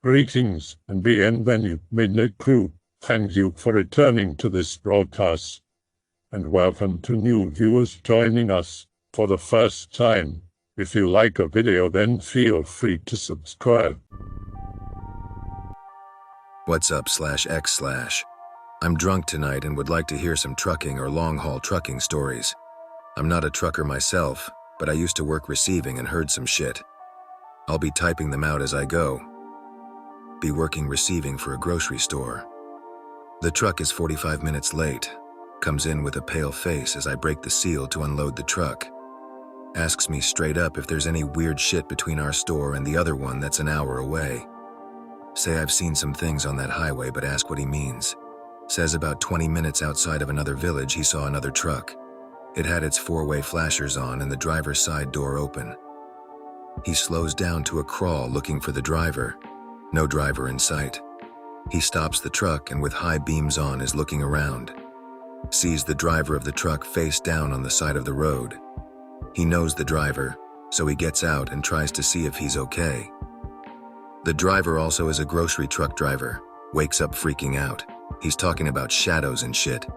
Greetings and bienvenue, Midnight Crew. Thank you for returning to this broadcast, and welcome to new viewers joining us for the first time. If you like a video, then feel free to subscribe. What's up /x/? I'm drunk tonight and would like to hear some trucking or long-haul trucking stories. I'm not a trucker myself, but I used to work receiving and heard some shit. I'll be typing them out as I go. Be working receiving for a grocery store. The truck is 45 minutes late. Comes in with a pale face as I break the seal to unload the truck. Asks me straight up if there's any weird shit between our store and the other one that's an hour away. Say I've seen some things on that highway, but ask what he means. Says about 20 minutes outside of another village he saw another truck. It had its four-way flashers on and the driver's side door open. He slows down to a crawl looking for the driver. No driver in sight. He stops the truck and with high beams on is looking around. Sees the driver of the truck face down on the side of the road. He knows the driver, so he gets out and tries to see if he's okay. The driver also is a grocery truck driver. Wakes up freaking out. He's talking about shadows and shit.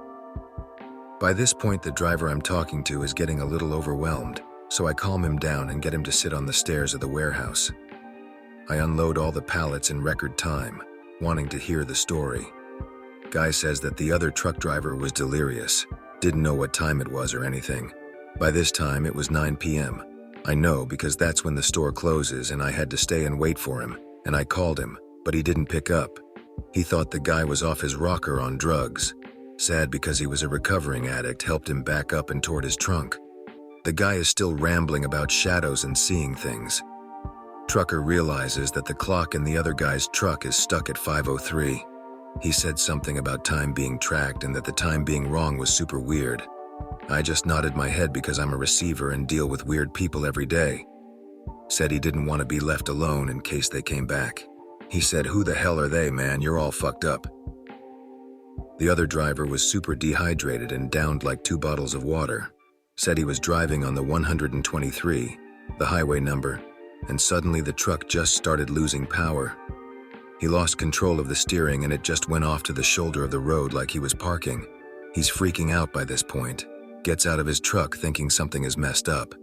By this point, the driver I'm talking to is getting a little overwhelmed, so I calm him down and get him to sit on the stairs of the warehouse. I unload all the pallets in record time, wanting to hear the story. Guy says that the other truck driver was delirious, didn't know what time it was or anything. By this time, it was 9 p.m. I know because that's when the store closes and I had to stay and wait for him, and I called him, but he didn't pick up. He thought the guy was off his rocker on drugs. Sad because he was a recovering addict, helped him back up and toward his trunk. The guy is still rambling about shadows and seeing things. Trucker realizes that the clock in the other guy's truck is stuck at 5:03. He said something about time being tracked and that the time being wrong was super weird. I just nodded my head because I'm a receiver and deal with weird people every day. Said he didn't want to be left alone in case they came back. He said, "Who the hell are they, man? You're all fucked up." The other driver was super dehydrated and downed like 2 bottles of water. Said he was driving on the 123, the highway number, and suddenly the truck just started losing power. He lost control of the steering and it just went off to the shoulder of the road like he was parking. He's freaking out by this point. Gets out of his truck thinking something is messed up.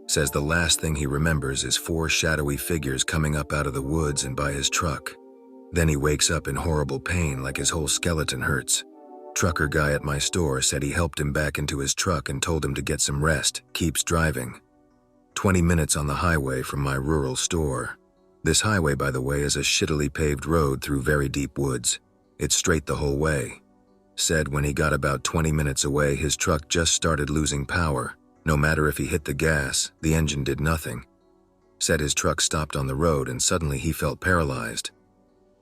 Says the last thing he remembers is 4 shadowy figures coming up out of the woods and by his truck. Then he wakes up in horrible pain like his whole skeleton hurts. Trucker guy at my store said he helped him back into his truck and told him to get some rest, keeps driving. 20 minutes on the highway from my rural store. This highway, by the way, is a shittily paved road through very deep woods. It's straight the whole way. Said when he got about 20 minutes away, his truck just started losing power. No matter if he hit the gas, the engine did nothing. Said his truck stopped on the road and suddenly he felt paralyzed.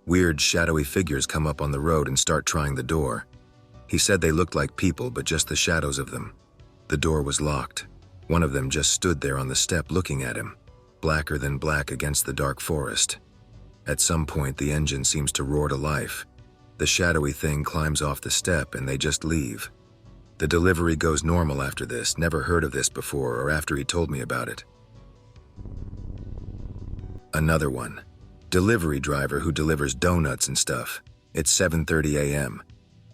Weird shadowy figures come up on the road and start trying the door. He said they looked like people, but just the shadows of them. The door was locked. One of them just stood there on the step looking at him, blacker than black against the dark forest. At some point, the engine seems to roar to life. The shadowy thing climbs off the step and they just leave. The delivery goes normal after this. Never heard of this before or after he told me about it. Another one. Delivery driver who delivers donuts and stuff. It's 7:30 a.m.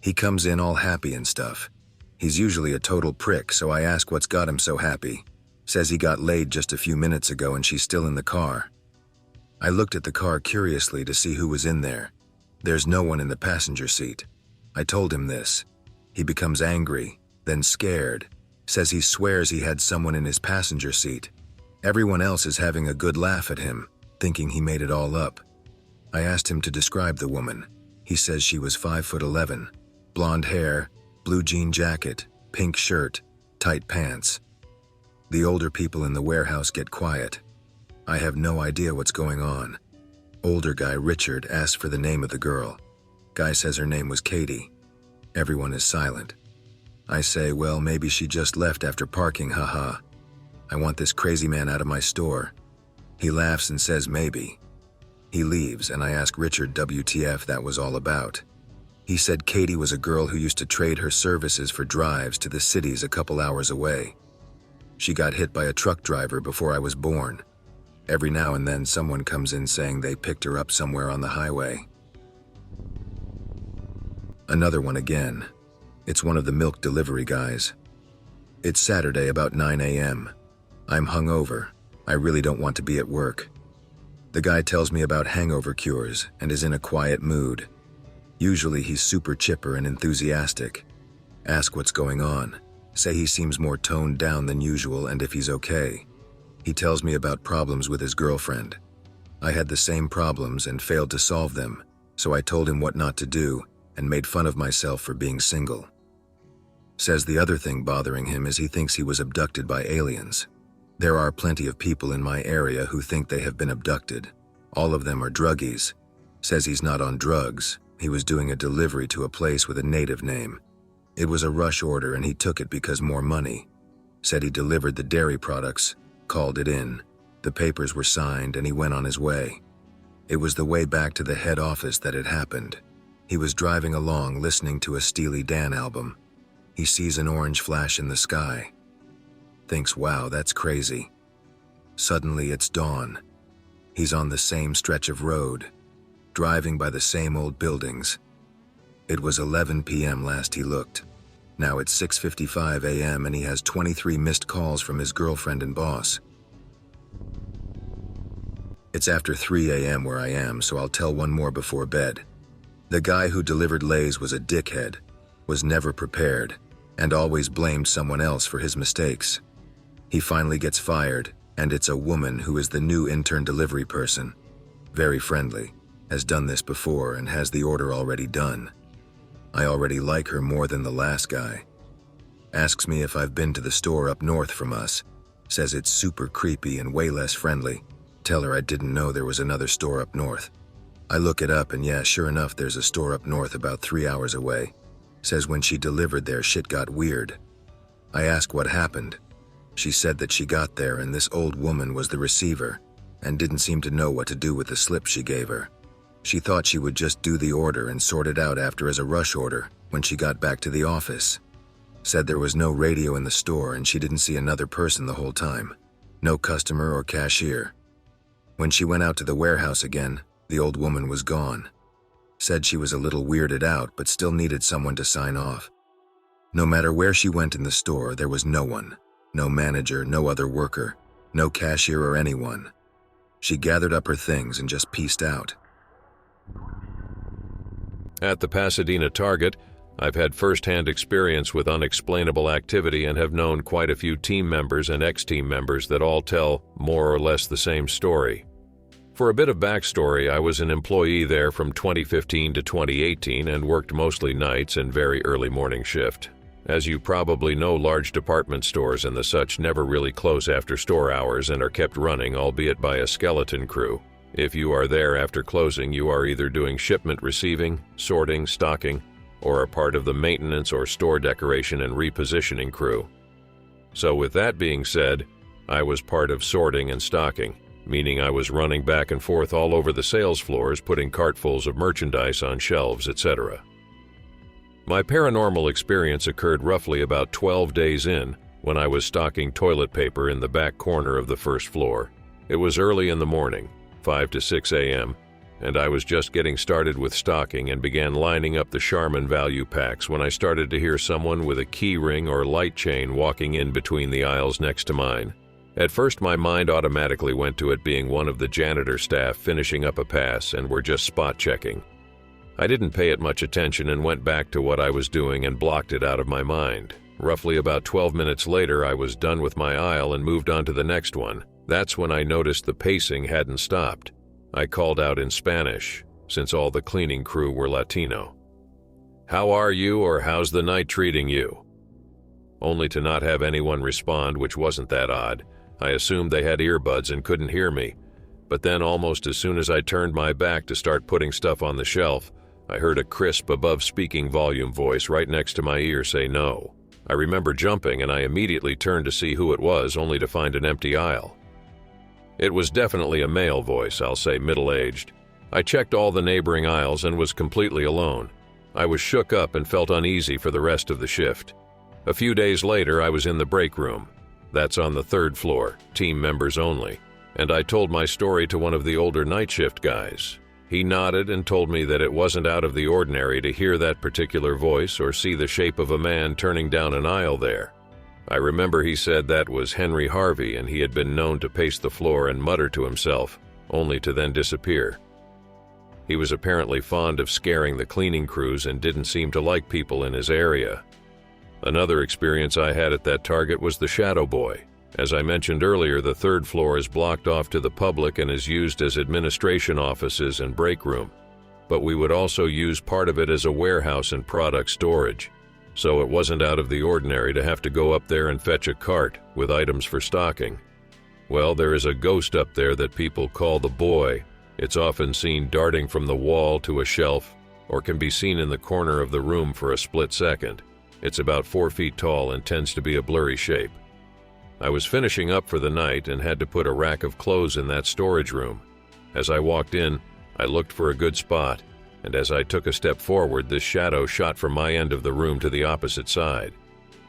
He comes in all happy and stuff. He's usually a total prick, so I ask what's got him so happy. Says he got laid just a few minutes ago and she's still in the car. I looked at the car curiously to see who was in there. There's no one in the passenger seat. I told him this. He becomes angry, then scared. Says he swears he had someone in his passenger seat. Everyone else is having a good laugh at him, thinking he made it all up. I asked him to describe the woman. He says she was 5'11", blonde hair, blue jean jacket, pink shirt, tight pants. The older people in the warehouse get quiet. I have no idea what's going on. Older guy Richard asks for the name of the girl. Guy says her name was Katie. Everyone is silent. I say, well, maybe she just left after parking, haha. I want this crazy man out of my store. He laughs and says maybe. He leaves and I ask Richard WTF that was all about. He said Katie was a girl who used to trade her services for drives to the cities a couple hours away. She got hit by a truck driver before I was born. Every now and then someone comes in saying they picked her up somewhere on the highway. Another one again. It's one of the milk delivery guys. It's Saturday about 9 a.m. I'm hungover. I really don't want to be at work. The guy tells me about hangover cures and is in a quiet mood. Usually he's super chipper and enthusiastic. Ask what's going on. Say he seems more toned down than usual and if he's okay. He tells me about problems with his girlfriend. I had the same problems and failed to solve them, so I told him what not to do and made fun of myself for being single. Says the other thing bothering him is he thinks he was abducted by aliens. There are plenty of people in my area who think they have been abducted. All of them are druggies. Says he's not on drugs. He was doing a delivery to a place with a native name. It was a rush order and he took it because more money. Said he delivered the dairy products, called it in. The papers were signed and he went on his way. It was the way back to the head office that it happened. He was driving along listening to a Steely Dan album. He sees an orange flash in the sky. Thinks, wow, that's crazy. Suddenly it's dawn. He's on the same stretch of road, driving by the same old buildings. It was 11 p.m. last he looked. Now it's 6:55 a.m. and he has 23 missed calls from his girlfriend and boss. It's after 3 a.m. where I am, so I'll tell one more before bed. The guy who delivered Lay's was a dickhead, was never prepared, and always blamed someone else for his mistakes. He finally gets fired, and it's a woman who is the new intern delivery person. Very friendly, has done this before and has the order already done. I already like her more than the last guy. Asks me if I've been to the store up north from us. Says it's super creepy and way less friendly. Tell her I didn't know there was another store up north. I look it up and yeah, sure enough there's a store up north about 3 hours away. Says when she delivered there shit got weird. I ask what happened. She said that she got there and this old woman was the receiver and didn't seem to know what to do with the slip she gave her. She thought she would just do the order and sort it out after as a rush order when she got back to the office. Said there was no radio in the store and she didn't see another person the whole time. No customer or cashier. When she went out to the warehouse again, the old woman was gone. Said she was a little weirded out but still needed someone to sign off. No matter where she went in the store, there was no one. No manager, no other worker, no cashier or anyone. She gathered up her things and just peaced out. At the Pasadena Target, I've had first-hand experience with unexplainable activity and have known quite a few team members and ex-team members that all tell more or less the same story. For a bit of backstory, I was an employee there from 2015 to 2018 and worked mostly nights and very early morning shift. As you probably know, large department stores and the such never really close after store hours and are kept running, albeit by a skeleton crew. If you are there after closing, you are either doing shipment receiving, sorting, stocking, or are part of the maintenance or store decoration and repositioning crew. So with that being said, I was part of sorting and stocking, meaning I was running back and forth all over the sales floors, putting cartfuls of merchandise on shelves, etc. My paranormal experience occurred roughly about 12 days in, when I was stocking toilet paper in the back corner of the first floor. It was early in the morning, 5 to 6 a.m., and I was just getting started with stocking and began lining up the Charmin value packs when I started to hear someone with a key ring or light chain walking in between the aisles next to mine. At first my mind automatically went to it being one of the janitor staff finishing up a pass and were just spot checking. I didn't pay it much attention and went back to what I was doing and blocked it out of my mind. Roughly about 12 minutes later, I was done with my aisle and moved on to the next one. That's when I noticed the pacing hadn't stopped. I called out in Spanish, since all the cleaning crew were Latino. "How are you, or how's the night treating you?" Only to not have anyone respond, which wasn't that odd. I assumed they had earbuds and couldn't hear me. But then almost as soon as I turned my back to start putting stuff on the shelf, I heard a crisp above speaking volume voice right next to my ear say no. I remember jumping and I immediately turned to see who it was, only to find an empty aisle. It was definitely a male voice, I'll say middle-aged. I checked all the neighboring aisles and was completely alone. I was shook up and felt uneasy for the rest of the shift. A few days later, I was in the break room. That's on the third floor, team members only. and I told my story to one of the older night shift guys. He nodded and told me that it wasn't out of the ordinary to hear that particular voice or see the shape of a man turning down an aisle there. I remember he said that was Henry Harvey, and he had been known to pace the floor and mutter to himself, only to then disappear. He was apparently fond of scaring the cleaning crews and didn't seem to like people in his area. Another experience I had at that Target was the Shadow Boy. As I mentioned earlier, the third floor is blocked off to the public and is used as administration offices and break room, but we would also use part of it as a warehouse and product storage. So it wasn't out of the ordinary to have to go up there and fetch a cart with items for stocking. Well, there is a ghost up there that people call the Boy. It's often seen darting from the wall to a shelf, or can be seen in the corner of the room for a split second. It's about 4 feet tall and tends to be a blurry shape. I was finishing up for the night and had to put a rack of clothes in that storage room. As I walked in, I looked for a good spot, and as I took a step forward, this shadow shot from my end of the room to the opposite side.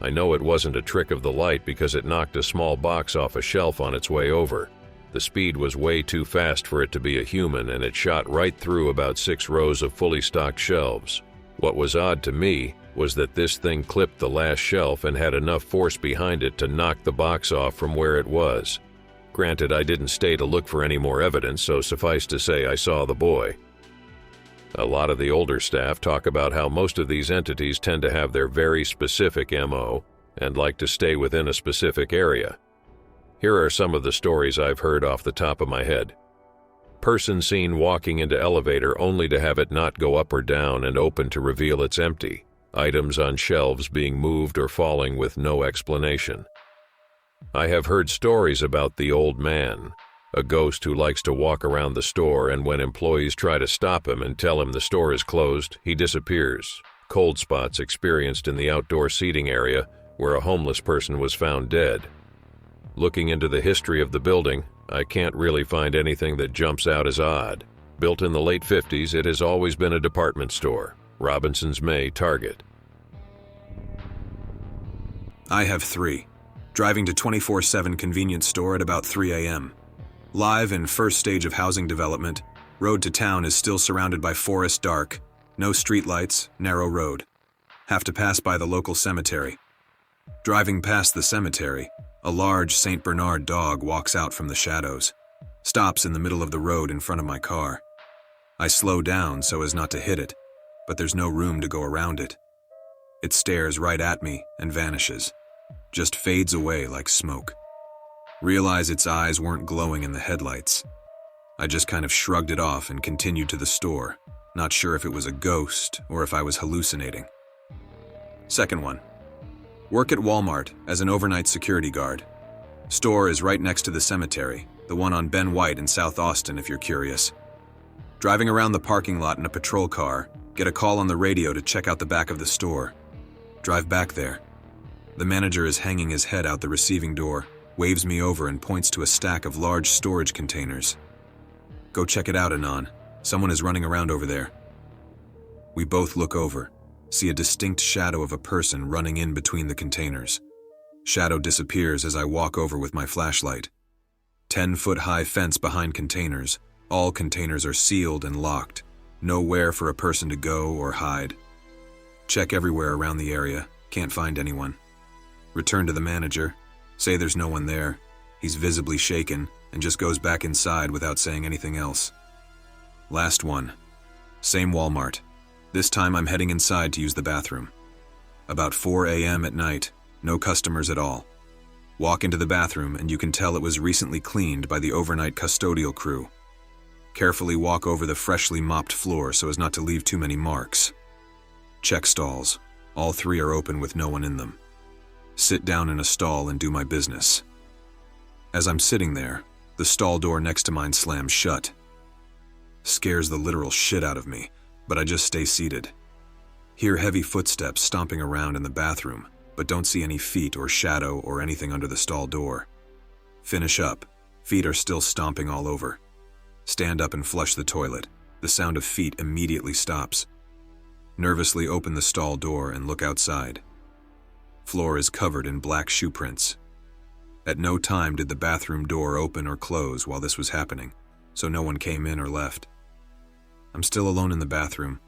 I know it wasn't a trick of the light because it knocked a small box off a shelf on its way over. The speed was way too fast for it to be a human, and it shot right through about 6 rows of fully stocked shelves. What was odd to me was that this thing clipped the last shelf and had enough force behind it to knock the box off from where it was. Granted, I didn't stay to look for any more evidence, so suffice to say I saw the Boy. A lot of the older staff talk about how most of these entities tend to have their very specific MO and like to stay within a specific area. Here are some of the stories I've heard off the top of my head. Person seen walking into elevator only to have it not go up or down and open to reveal it's empty. Items on shelves being moved or falling with no explanation. I have heard stories about the Old Man, a ghost who likes to walk around the store, and when employees try to stop him and tell him the store is closed, he disappears. Cold spots experienced in the outdoor seating area where a homeless person was found dead. Looking into the history of the building, I can't really find anything that jumps out as odd. Built in the late 50s, it has always been a department store. Robinson's May Target. I have 3. Driving to 24/7 convenience store at about 3 a.m. Live in first stage of housing development, road to town is still surrounded by forest dark, no streetlights, narrow road. Have to pass by the local cemetery. Driving past the cemetery, a large St. Bernard dog walks out from the shadows, stops in the middle of the road in front of my car. I slow down so as not to hit it, but there's no room to go around it. It stares right at me and vanishes, just fades away like smoke. Realize its eyes weren't glowing in the headlights. I just kind of shrugged it off and continued to the store, not sure if it was a ghost or if I was hallucinating. Second one. Work at Walmart as an overnight security guard. Store is right next to the cemetery, the one on Ben White in South Austin if you're curious. Driving around the parking lot in a patrol car, get a call on the radio to check out the back of the store. Drive back there. The manager is hanging his head out the receiving door, waves me over and points to a stack of large storage containers. Go check it out, Anon. Someone is running around over there. We both look over, see a distinct shadow of a person running in between the containers. Shadow disappears as I walk over with my flashlight. 10-foot-high fence behind containers. All containers are sealed and locked. Nowhere for a person to go or hide. Check everywhere around the area. Can't find anyone. Return to the manager. Say there's no one there. He's visibly shaken and just goes back inside without saying anything else. Last one. Same Walmart. This time I'm heading inside to use the bathroom. About 4 a.m. at night. No customers at all. Walk into the bathroom and you can tell it was recently cleaned by the overnight custodial crew. Carefully walk over the freshly mopped floor so as not to leave too many marks. Check stalls. All 3 are open with no one in them. Sit down in a stall and do my business. As I'm sitting there, the stall door next to mine slams shut. Scares the literal shit out of me, but I just stay seated. Hear heavy footsteps stomping around in the bathroom, but don't see any feet or shadow or anything under the stall door. Finish up. Feet are still stomping all over. Stand up and flush the toilet. The sound of feet immediately stops. Nervously open the stall door and look outside. Floor is covered in black shoe prints. At no time did the bathroom door open or close while this was happening, so no one came in or left. I'm still alone in the bathroom.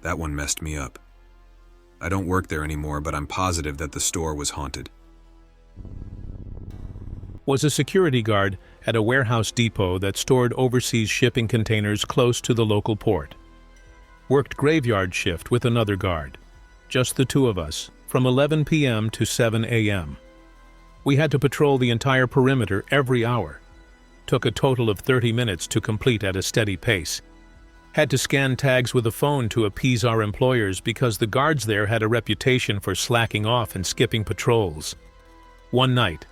That one messed me up. I don't work there anymore, but I'm positive that the store was haunted. Was a security guard at a warehouse depot that stored overseas shipping containers close to the local port. Worked graveyard shift with another guard. Just the two of us, from 11 p.m. to 7 a.m. We had to patrol the entire perimeter every hour. Took a total of 30 minutes to complete at a steady pace. Had to scan tags with a phone to appease our employers because the guards there had a reputation for slacking off and skipping patrols. One night,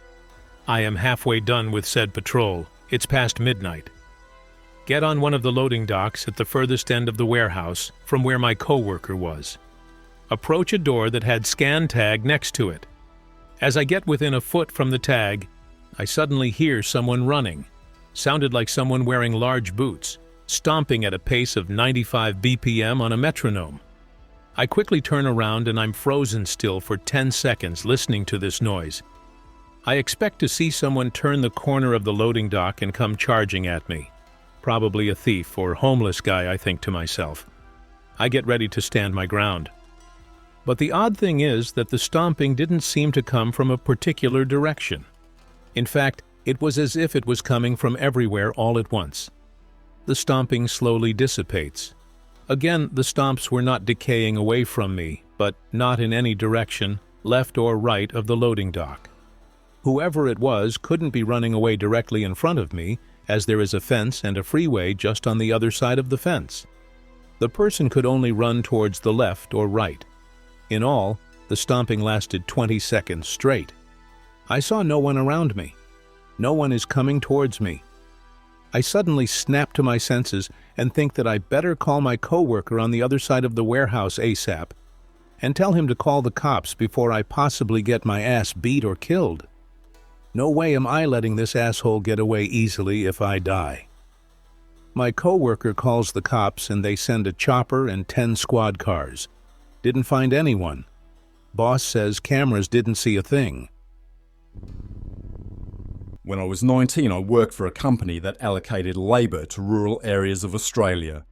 I am halfway done with said patrol. It's past midnight. Get on one of the loading docks at the furthest end of the warehouse from where my coworker was. Approach a door that had scan tag next to it. As I get within a foot from the tag, I suddenly hear someone running. Sounded like someone wearing large boots, stomping at a pace of 95 BPM on a metronome. I quickly turn around and I'm frozen still for 10 seconds listening to this noise. I expect to see someone turn the corner of the loading dock and come charging at me. Probably a thief or homeless guy, I think to myself. I get ready to stand my ground. But the odd thing is that the stomping didn't seem to come from a particular direction. In fact, it was as if it was coming from everywhere all at once. The stomping slowly dissipates. Again, the stomps were not decaying away from me, but not in any direction, left or right of the loading dock. Whoever it was couldn't be running away directly in front of me, as there is a fence and a freeway just on the other side of the fence. The person could only run towards the left or right. In all, the stomping lasted 20 seconds straight. I saw no one around me. No one is coming towards me. I suddenly snap to my senses and think that I better call my coworker on the other side of the warehouse ASAP and tell him to call the cops before I possibly get my ass beat or killed. No way am I letting this asshole get away easily if I die. My coworker calls the cops and they send a chopper and 10 squad cars. Didn't find anyone. Boss says cameras didn't see a thing. When I was 19, I worked for a company that allocated labour to rural areas of Australia.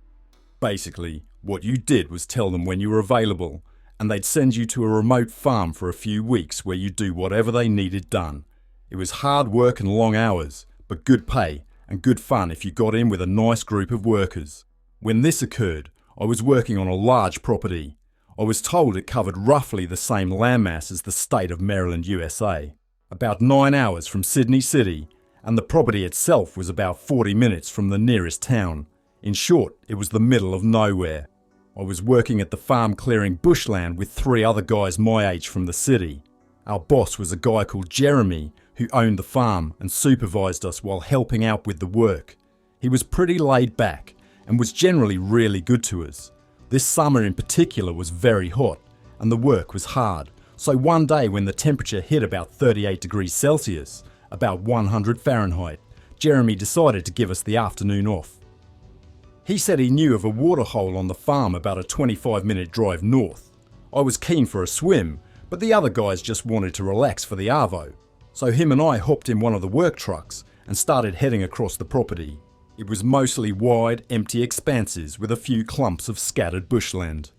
Basically, what you did was tell them when you were available, and they'd send you to a remote farm for a few weeks where you'd do whatever they needed done. It was hard work and long hours, but good pay and good fun if you got in with a nice group of workers. When this occurred, I was working on a large property. I was told it covered roughly the same landmass as the state of Maryland, USA. About 9 hours from Sydney City, and the property itself was about 40 minutes from the nearest town. In short, it was the middle of nowhere. I was working at the farm clearing bushland with 3 other guys my age from the city. Our boss was a guy called Jeremy, who owned the farm and supervised us while helping out with the work. He was pretty laid back and was generally really good to us. This summer in particular was very hot and the work was hard. So one day when the temperature hit about 38 degrees Celsius, about 100 Fahrenheit, Jeremy decided to give us the afternoon off. He said he knew of a waterhole on the farm about a 25-minute drive north. I was keen for a swim, but the other guys just wanted to relax for the arvo. So him and I hopped in one of the work trucks and started heading across the property. It was mostly wide, empty expanses with a few clumps of scattered bushland.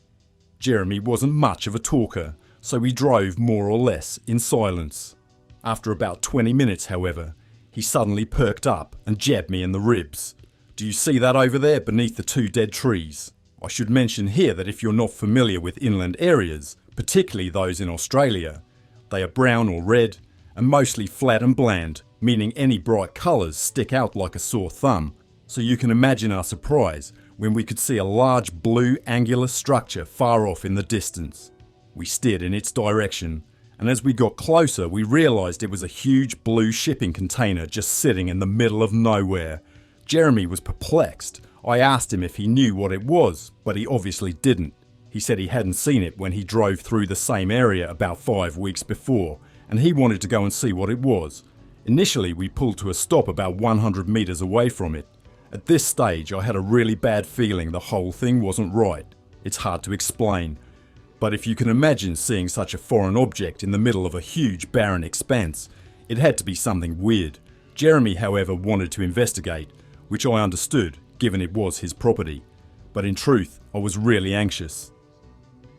Jeremy wasn't much of a talker, so we drove more or less in silence. After about 20 minutes, however, he suddenly perked up and jabbed me in the ribs. Do you see that over there beneath the 2 dead trees? I should mention here that if you're not familiar with inland areas, particularly those in Australia, they are brown or red and mostly flat and bland, meaning any bright colours stick out like a sore thumb. So you can imagine our surprise when we could see a large blue angular structure far off in the distance. We steered in its direction, and as we got closer we realised it was a huge blue shipping container just sitting in the middle of nowhere. Jeremy was perplexed. I asked him if he knew what it was, but he obviously didn't. He said he hadn't seen it when he drove through the same area about 5 weeks before, and he wanted to go and see what it was. Initially we pulled to a stop about 100 metres away from it. At this stage I had a really bad feeling the whole thing wasn't right. It's hard to explain, but if you can imagine seeing such a foreign object in the middle of a huge barren expanse, It had to be something weird. Jeremy, however, wanted to investigate, which I understood, given it was his property. But in truth, I was really anxious.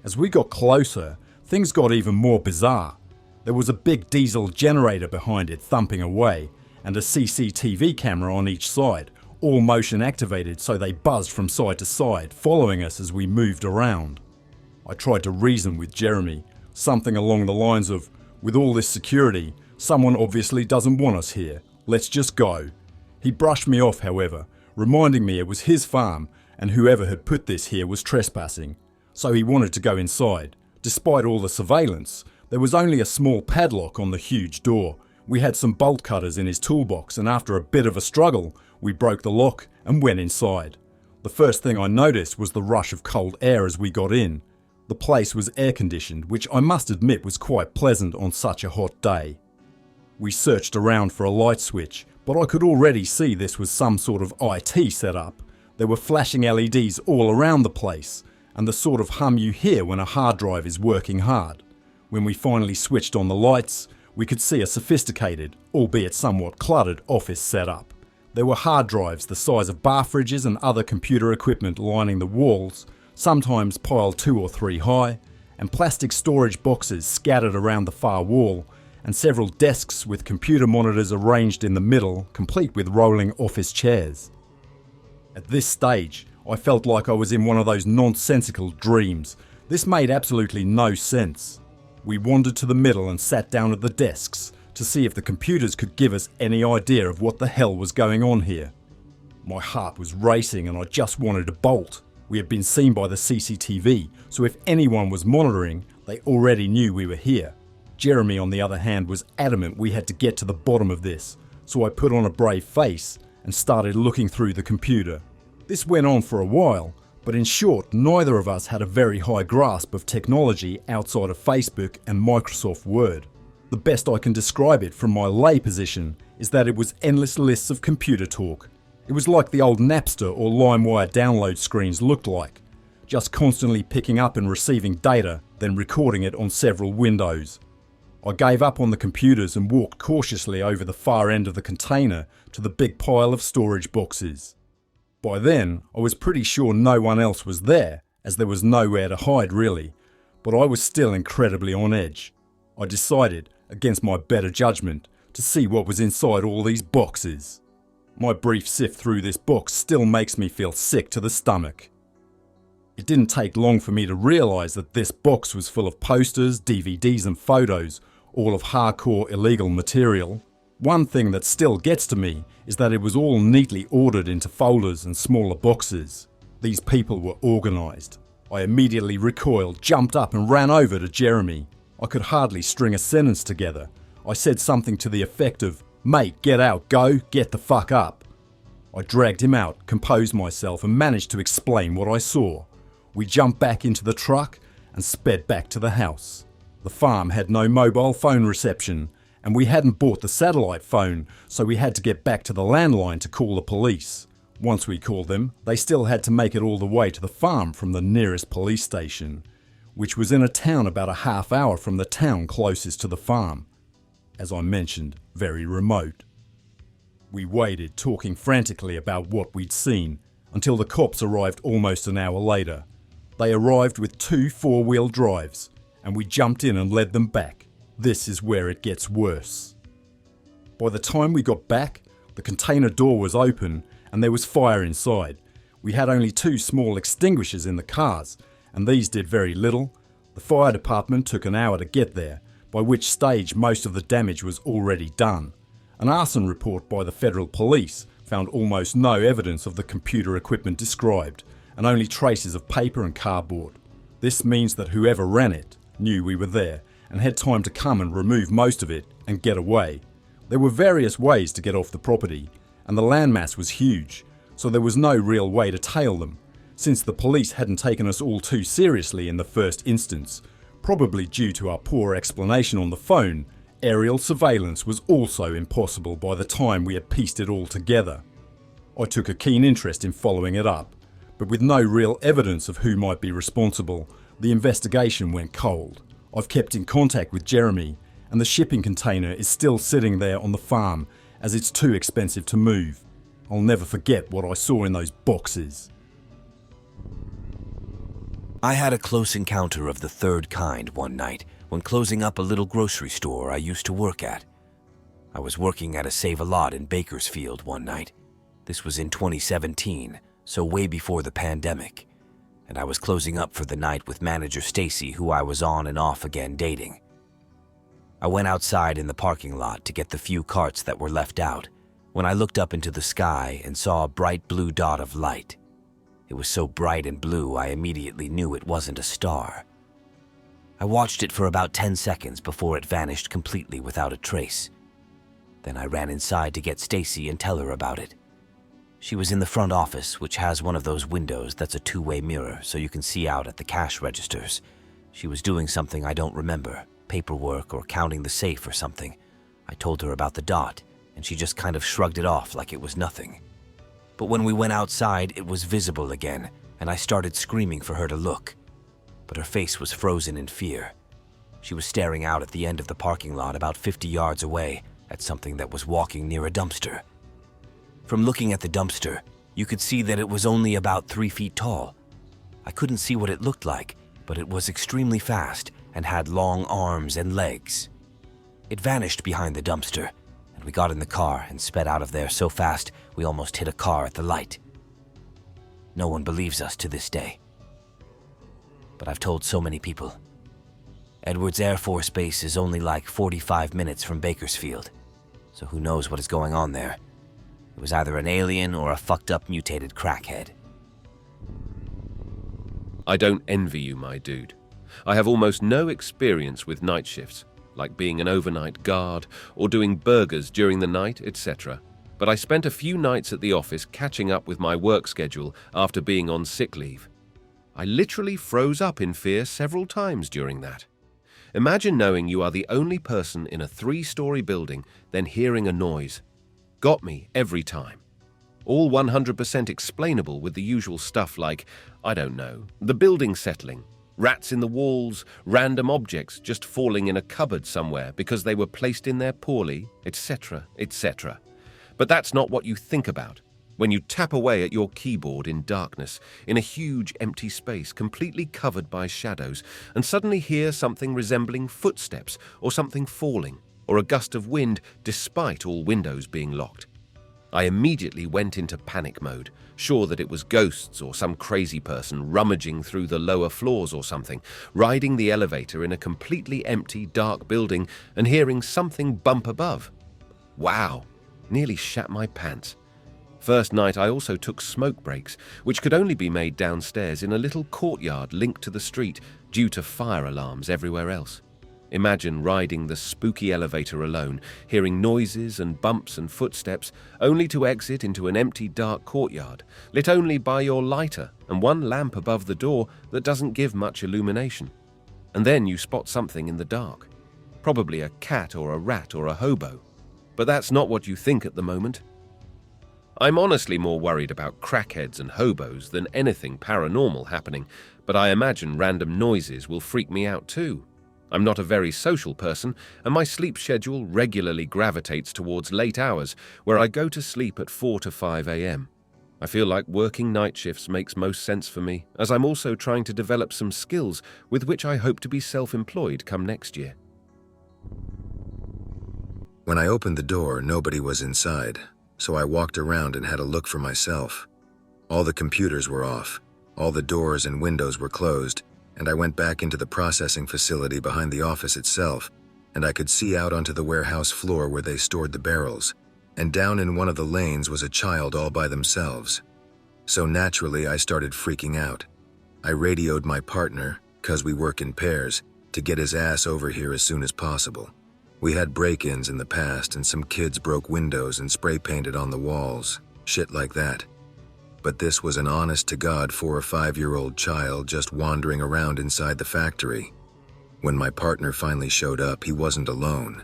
As we got closer, things got even more bizarre. There was a big diesel generator behind it thumping away, and a CCTV camera on each side, all motion activated so they buzzed from side to side, following us as we moved around. I tried to reason with Jeremy, something along the lines of, with all this security, someone obviously doesn't want us here, let's just go. He brushed me off, however, reminding me it was his farm and whoever had put this here was trespassing, so he wanted to go inside. Despite all the surveillance, there was only a small padlock on the huge door. We had some bolt cutters in his toolbox, and after a bit of a struggle, we broke the lock and went inside. The first thing I noticed was the rush of cold air as we got in. The place was air conditioned, which I must admit was quite pleasant on such a hot day. We searched around for a light switch, but I could already see this was some sort of IT setup. There were flashing LEDs all around the place, and the sort of hum you hear when a hard drive is working hard. When we finally switched on the lights, we could see a sophisticated, albeit somewhat cluttered, office setup. There were hard drives the size of bar fridges and other computer equipment lining the walls, sometimes piled 2 or 3 high, and plastic storage boxes scattered around the far wall, and several desks with computer monitors arranged in the middle, complete with rolling office chairs. At this stage, I felt like I was in one of those nonsensical dreams. This made absolutely no sense. We wandered to the middle and sat down at the desks to see if the computers could give us any idea of what the hell was going on here. My heart was racing and I just wanted to bolt. We had been seen by the CCTV, so if anyone was monitoring, they already knew we were here. Jeremy, on the other hand, was adamant we had to get to the bottom of this, so I put on a brave face and started looking through the computer. This went on for a while, but in short, neither of us had a very high grasp of technology outside of Facebook and Microsoft Word. The best I can describe it from my lay position is that it was endless lists of computer talk. It was like the old Napster or LimeWire download screens looked like, just constantly picking up and receiving data, then recording it on several windows. I gave up on the computers and walked cautiously over the far end of the container to the big pile of storage boxes. By then, I was pretty sure no one else was there, as there was nowhere to hide really, but I was still incredibly on edge. I decided, against my better judgment, to see what was inside all these boxes. My brief sift through this box still makes me feel sick to the stomach. It didn't take long for me to realise that this box was full of posters, DVDs and photos, all of hardcore illegal material. One thing that still gets to me is that it was all neatly ordered into folders and smaller boxes. These people were organised. I immediately recoiled, jumped up and ran over to Jeremy. I could hardly string a sentence together. I said something to the effect of, "Mate, get out, go, get the fuck up." I dragged him out, composed myself and managed to explain what I saw. We jumped back into the truck and sped back to the house. The farm had no mobile phone reception, and we hadn't bought the satellite phone, so we had to get back to the landline to call the police. Once we called them, they still had to make it all the way to the farm from the nearest police station, which was in a town about a half hour from the town closest to the farm. As I mentioned, very remote. We waited, talking frantically about what we'd seen, until the cops arrived almost an hour later. They arrived with 2 four-wheel drives, and we jumped in and led them back. This is where it gets worse. By the time we got back, the container door was open and there was fire inside. We had only 2 small extinguishers in the cars, and these did very little. The fire department took an hour to get there, by which stage most of the damage was already done. An arson report by the federal police found almost no evidence of the computer equipment described, and only traces of paper and cardboard. This means that whoever ran it knew we were there and had time to come and remove most of it and get away. There were various ways to get off the property, and the landmass was huge, so there was no real way to tail them, since the police hadn't taken us all too seriously in the first instance. Probably due to our poor explanation on the phone, aerial surveillance was also impossible by the time we had pieced it all together. I took a keen interest in following it up, but with no real evidence of who might be responsible, the investigation went cold. I've kept in contact with Jeremy, and the shipping container is still sitting there on the farm as it's too expensive to move. I'll never forget what I saw in those boxes. I had a close encounter of the third kind one night when closing up a little grocery store I used to work at. I was working at a Save-A-Lot in Bakersfield one night. This was in 2017, so way before the pandemic, and I was closing up for the night with manager Stacy, who I was on and off again dating. I went outside in the parking lot to get the few carts that were left out when I looked up into the sky and saw a bright blue dot of light. It was so bright and blue I immediately knew it wasn't a star. I watched it for about 10 seconds before it vanished completely without a trace. Then I ran inside to get Stacy and tell her about it. She was in the front office, which has one of those windows that's a two-way mirror so you can see out at the cash registers. She was doing something I don't remember, paperwork or counting the safe or something. I told her about the dot, and she just kind of shrugged it off like it was nothing. But when we went outside, it was visible again, and I started screaming for her to look. But her face was frozen in fear. She was staring out at the end of the parking lot about 50 yards away at something that was walking near a dumpster. From looking at the dumpster, you could see that it was only about 3 feet tall. I couldn't see what it looked like, but it was extremely fast and had long arms and legs. It vanished behind the dumpster, and we got in the car and sped out of there so fast we almost hit a car at the light. No one believes us to this day. But I've told so many people. Edwards Air Force Base is only like 45 minutes from Bakersfield, so who knows what is going on there. It was either an alien or a fucked up mutated crackhead. I don't envy you, my dude. I have almost no experience with night shifts, like being an overnight guard or doing burgers during the night, etc. But I spent a few nights at the office catching up with my work schedule after being on sick leave. I literally froze up in fear several times during that. Imagine knowing you are the only person in a 3-story building, then hearing a noise. Got me every time. All 100% explainable with the usual stuff like, I don't know, the building settling, rats in the walls, random objects just falling in a cupboard somewhere because they were placed in there poorly, etc., etc. But that's not what you think about when you tap away at your keyboard in darkness, in a huge empty space completely covered by shadows, and suddenly hear something resembling footsteps or something falling, or a gust of wind despite all windows being locked. I immediately went into panic mode, sure that it was ghosts or some crazy person rummaging through the lower floors or something, riding the elevator in a completely empty, dark building and hearing something bump above. Wow, nearly shat my pants. First night I also took smoke breaks, which could only be made downstairs in a little courtyard linked to the street due to fire alarms everywhere else. Imagine riding the spooky elevator alone, hearing noises and bumps and footsteps, only to exit into an empty dark courtyard, lit only by your lighter and one lamp above the door that doesn't give much illumination. And then you spot something in the dark. Probably a cat or a rat or a hobo. But that's not what you think at the moment. I'm honestly more worried about crackheads and hobos than anything paranormal happening, but I imagine random noises will freak me out too. I'm not a very social person, and my sleep schedule regularly gravitates towards late hours, where I go to sleep at 4 to 5 a.m. I feel like working night shifts makes most sense for me, as I'm also trying to develop some skills with which I hope to be self-employed come next year. When I opened the door, nobody was inside, so I walked around and had a look for myself. All the computers were off, all the doors and windows were closed, and I went back into the processing facility behind the office itself, and I could see out onto the warehouse floor where they stored the barrels, and down in one of the lanes was a child all by themselves. So naturally, I started freaking out. I radioed my partner, 'cause we work in pairs, to get his ass over here as soon as possible. We had break-ins in the past, and some kids broke windows and spray-painted on the walls, shit like that. But this was an honest-to-God 4 or 5-year-old child just wandering around inside the factory. When my partner finally showed up, he wasn't alone.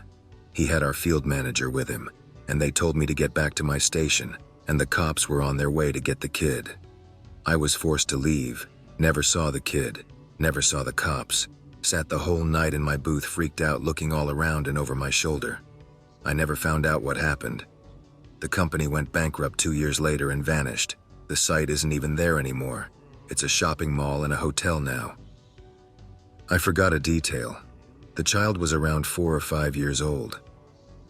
He had our field manager with him, and they told me to get back to my station, and the cops were on their way to get the kid. I was forced to leave, never saw the kid, never saw the cops, Sat the whole night in my booth freaked out looking all around and over my shoulder. I never found out what happened. The company went bankrupt 2 years later and vanished. The site isn't even there anymore. It's a shopping mall and a hotel now. I forgot a detail. The child was around 4 or 5 years old.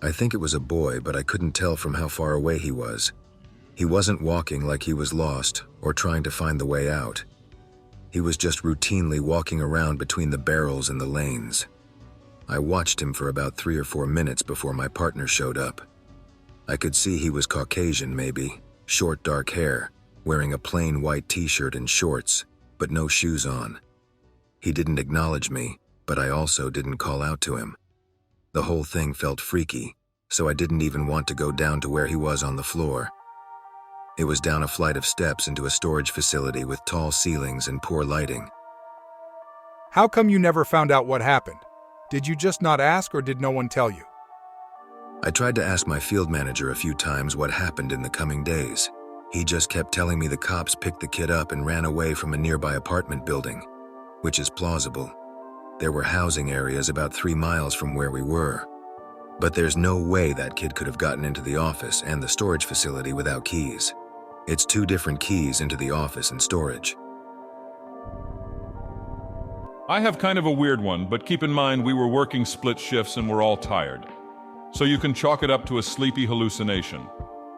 I think it was a boy, but I couldn't tell from how far away he was. He wasn't walking like he was lost or trying to find the way out. He was just routinely walking around between the barrels and the lanes. I watched him for about 3 or 4 minutes before my partner showed up. I could see he was Caucasian maybe, short dark hair, wearing a plain white t-shirt and shorts, but no shoes on. He didn't acknowledge me, but I also didn't call out to him. The whole thing felt freaky, so I didn't even want to go down to where he was on the floor. It was down a flight of steps into a storage facility with tall ceilings and poor lighting. How come you never found out what happened? Did you just not ask, or did no one tell you? I tried to ask my field manager a few times what happened in the coming days. He just kept telling me the cops picked the kid up and ran away from a nearby apartment building, which is plausible. There were housing areas about 3 miles from where we were. But there's no way that kid could have gotten into the office and the storage facility without keys. It's 2 different keys into the office and storage. I have kind of a weird one, but keep in mind we were working split shifts and we're all tired. So you can chalk it up to a sleepy hallucination.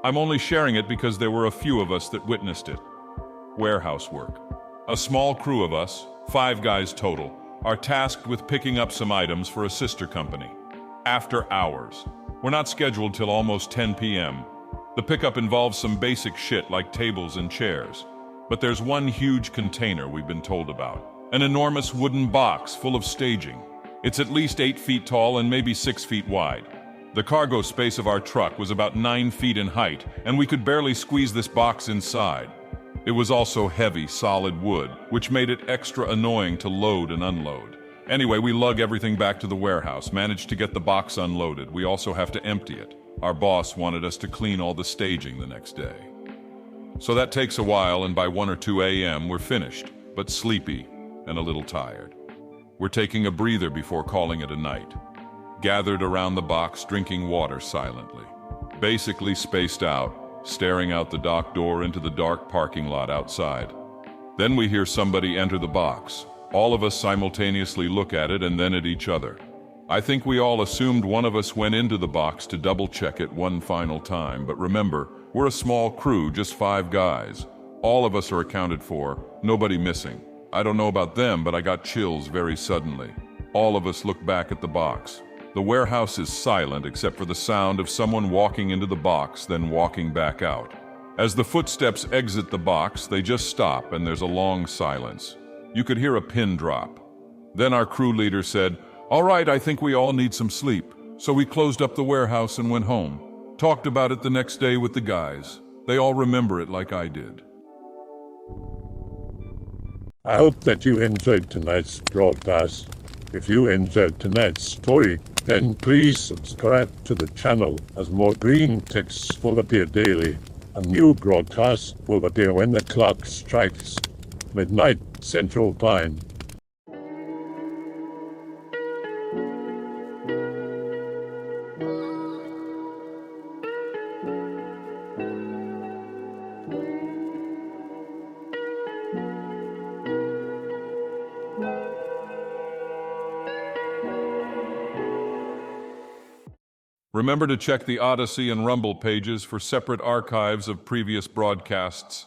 I'm only sharing it because there were a few of us that witnessed it. Warehouse work. A small crew of us, 5 guys total, are tasked with picking up some items for a sister company. After hours. We're not scheduled till almost 10 p.m. The pickup involves some basic shit like tables and chairs. But there's one huge container we've been told about. An enormous wooden box full of staging. It's at least 8 feet tall and maybe 6 feet wide. The cargo space of our truck was about 9 feet in height, and we could barely squeeze this box inside. It was also heavy, solid wood, which made it extra annoying to load and unload. Anyway, we lug everything back to the warehouse, managed to get the box unloaded. We also have to empty it. Our boss wanted us to clean all the staging the next day. So that takes a while, and by 1 or 2 a.m. we're finished, but sleepy and a little tired. We're taking a breather before calling it a night. Gathered around the box, drinking water silently. Basically spaced out, staring out the dock door into the dark parking lot outside. Then we hear somebody enter the box. All of us simultaneously look at it and then at each other. I think we all assumed one of us went into the box to double-check it one final time, but remember, we're a small crew, just 5 guys. All of us are accounted for, nobody missing. I don't know about them, but I got chills very suddenly. All of us look back at the box. The warehouse is silent except for the sound of someone walking into the box, then walking back out. As the footsteps exit the box, they just stop and there's a long silence. You could hear a pin drop. Then our crew leader said, "All right, I think we all need some sleep." So we closed up the warehouse and went home. Talked about it the next day with the guys. They all remember it like I did. I hope that you enjoyed tonight's broadcast. If you enjoyed tonight's story, then please subscribe to the channel, as more green texts will appear daily. A new broadcast will appear when the clock strikes midnight Central Time. Remember to check the Odyssey and Rumble pages for separate archives of previous broadcasts.